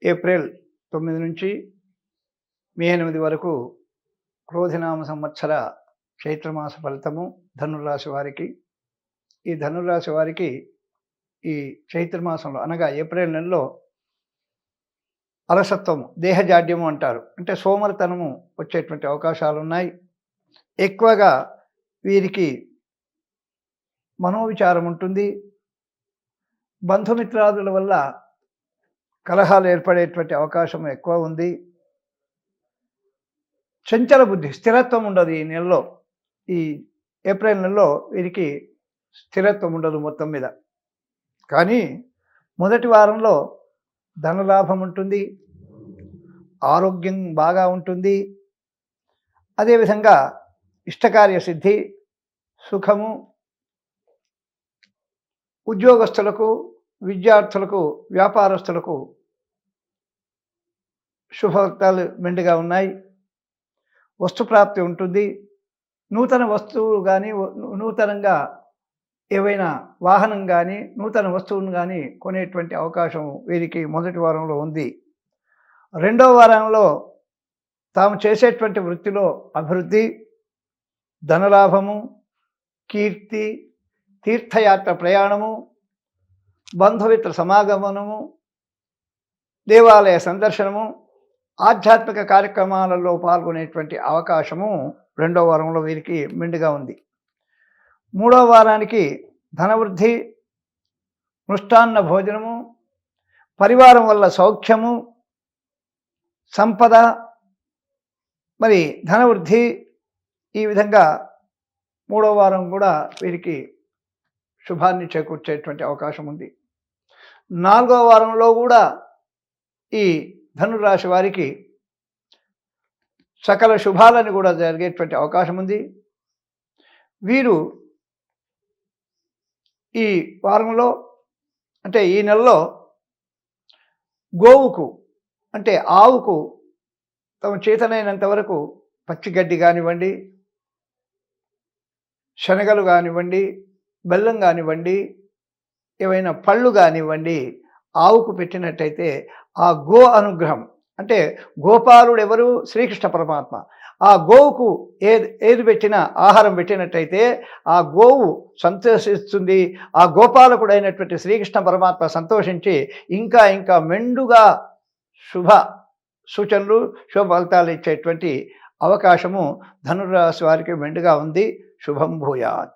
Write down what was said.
April 9 నుంచి మే 8 వరకు క్రోధినామ సంవత్సర చైత్రమాస ఫలితము ధనుర్రాశి వారికి. ఈ ధనుర్రాశి వారికి ఈ చైత్రమాసంలో అనగా ఏప్రిల్ నెలలో అలసత్వము, దేహజాడ్యము అంటారు. అంటే సోమరితనము వచ్చేటువంటి అవకాశాలున్నాయి. ఎక్కువగా వీరికి మనోవిచారం ఉంటుంది. బంధుమిత్రాదుల వల్ల కలహాలు ఏర్పడేటువంటి అవకాశం ఎక్కువ ఉంది. చంచల బుద్ధి, స్థిరత్వం ఉండదు ఈ నెలలో. ఈ ఏప్రిల్ నెలలో వీరికి స్థిరత్వం ఉండదు మొత్తం మీద. కానీ మొదటి వారంలో ధనలాభం ఉంటుంది, ఆరోగ్యం బాగా ఉంటుంది. అదేవిధంగా ఇష్టకార్య సిద్ధి, సుఖము, ఉద్యోగస్తులకు, విద్యార్థులకు, వ్యాపారస్తులకు శుభఫలితాలు మెండుగా ఉన్నాయి. వస్తుప్రాప్తి ఉంటుంది. నూతన వస్తువులు కానీ, నూతనంగా ఏవైనా వాహనం కానీ, నూతన వస్తువును కానీ కొనేటువంటి అవకాశం వీరికి మొదటి వారంలో ఉంది. రెండవ వారంలో తాము చేసేటువంటి వృత్తిలో అభివృద్ధి, ధనలాభము, కీర్తి, తీర్థయాత్ర ప్రయాణము, బంధుమిత్ర సమాగమనము, దేవాలయ సందర్శనము, ఆధ్యాత్మిక కార్యక్రమాలలో పాల్గొనేటువంటి అవకాశము రెండవ వారంలో వీరికి మెండుగా ఉంది. మూడవ వారానికి ధనవృద్ధి, మృష్టాన్న భోజనము, పరివారం వల్ల సౌఖ్యము, సంపద, మరి ధనవృద్ధి, ఈ విధంగా మూడవ వారం కూడా వీరికి శుభాన్ని చేకూర్చేటువంటి అవకాశం ఉంది. నాలుగవ వారంలో కూడా ఈ ధనురాశి వారికి సకల శుభాలను కూడా జరిగేటువంటి అవకాశం ఉంది. వీరు ఈ వారంలో అంటే ఈ నెలలో గోవుకు అంటే ఆవుకు తమ చేతనైనంత వరకు పచ్చిగడ్డి కానివ్వండి, శనగలు కానివ్వండి, బెల్లం కానివ్వండి, ఏవైనా పళ్ళు కానివ్వండి ఆవుకు పెట్టినట్టయితే ఆ గో అనుగ్రహం అంటే గోపాలుడు ఎవరు? శ్రీకృష్ణ పరమాత్మ. ఆ గోవుకు ఏది పెట్టినా, ఆహారం పెట్టినట్టయితే ఆ గోవు సంతోషిస్తుంది. ఆ గోపాలకుడైనటువంటి శ్రీకృష్ణ పరమాత్మ సంతోషించి ఇంకా ఇంకా మెండుగా శుభ సూచనలు, శుభ ఫలితాలు ఇచ్చేటువంటి అవకాశము ధనురాశి వారికి మెండుగా ఉంది. శుభం భూయాత్.